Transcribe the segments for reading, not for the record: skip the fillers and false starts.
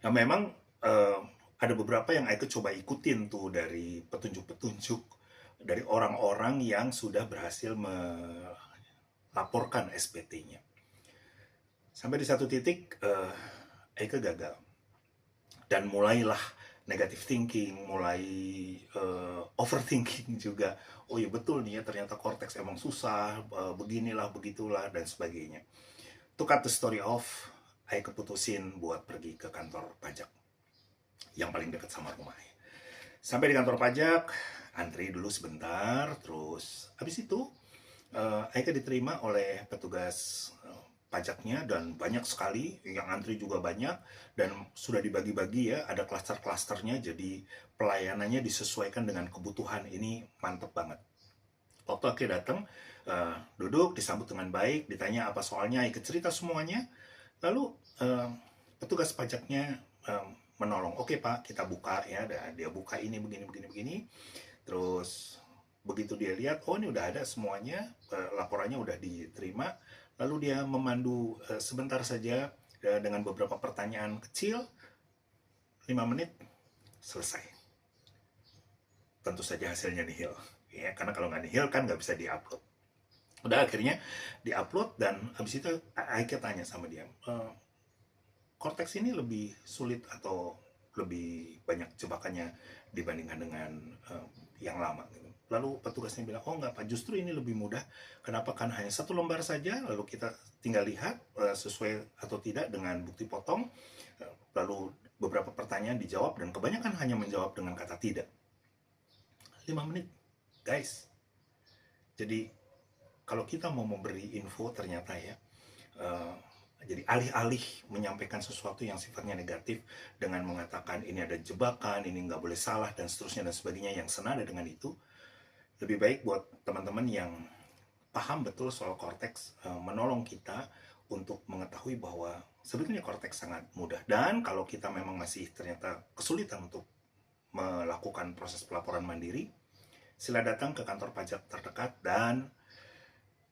Nah, memang eh, ada beberapa yang Aike coba ikutin tuh dari petunjuk-petunjuk dari orang-orang yang sudah berhasil melaporkan SPT-nya. Sampai di satu titik Aike gagal dan mulailah negative thinking, mulai overthinking juga. Oh iya betul nih ya, ternyata cortex emang susah, beginilah begitulah dan sebagainya. To cut the story off, Aike keputusin buat pergi ke kantor pajak yang paling dekat sama rumah. Sampai di kantor pajak, antri dulu sebentar, terus habis itu Aika diterima oleh petugas pajaknya dan banyak sekali yang antri juga banyak dan sudah dibagi-bagi ya, ada klaster-klasternya, jadi pelayanannya disesuaikan dengan kebutuhan. Ini mantep banget. Waktu Aika datang, duduk disambut dengan baik, ditanya apa soalnya, Aika cerita semuanya. Lalu petugas pajaknya menolong, oke Pak, kita buka ya. Dan dia buka ini begini begini begini. Terus begitu dia lihat, oh ini udah ada semuanya, laporannya udah diterima. Lalu dia memandu sebentar saja dengan beberapa pertanyaan kecil, 5 menit selesai. Tentu saja hasilnya nihil, ya karena kalau nggak nihil kan nggak bisa diupload. Udah akhirnya diupload dan habis itu Aika tanya sama dia, Cortex ini lebih sulit atau lebih banyak jebakannya dibandingkan dengan yang lama gitu. Lalu petugasnya bilang, oh enggak Pak, justru ini lebih mudah. Kenapa? Kan hanya satu lembar saja, lalu kita tinggal lihat sesuai atau tidak dengan bukti potong, lalu beberapa pertanyaan dijawab dan kebanyakan hanya menjawab dengan kata tidak. 5 menit, guys. Jadi kalau kita mau memberi info ternyata ya, jadi alih-alih menyampaikan sesuatu yang sifatnya negatif dengan mengatakan ini ada jebakan, ini nggak boleh salah dan seterusnya dan sebagainya yang senada dengan itu, lebih baik buat teman-teman yang paham betul soal korteks menolong kita untuk mengetahui bahwa sebetulnya korteks sangat mudah. Dan kalau kita memang masih ternyata kesulitan untuk melakukan proses pelaporan mandiri, sila datang ke kantor pajak terdekat. Dan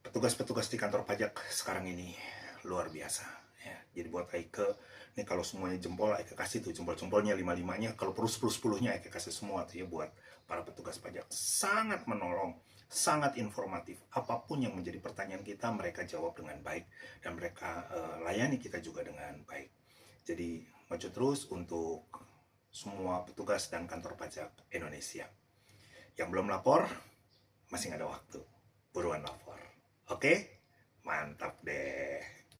petugas-petugas di kantor pajak sekarang ini luar biasa ya. Jadi buat Aike, ini kalau semuanya jempol Aike kasih tuh jempol-jempolnya, lima-limanya. Kalau perlu 10-10-nya Aike kasih semua tuh ya buat para petugas pajak. Sangat menolong, sangat informatif. Apapun yang menjadi pertanyaan kita, mereka jawab dengan baik dan mereka layani kita juga dengan baik. Jadi maju terus untuk semua petugas dan kantor pajak Indonesia. Yang belum lapor, masih nggak ada waktu. Buruan lapor. Oke? Mantap deh.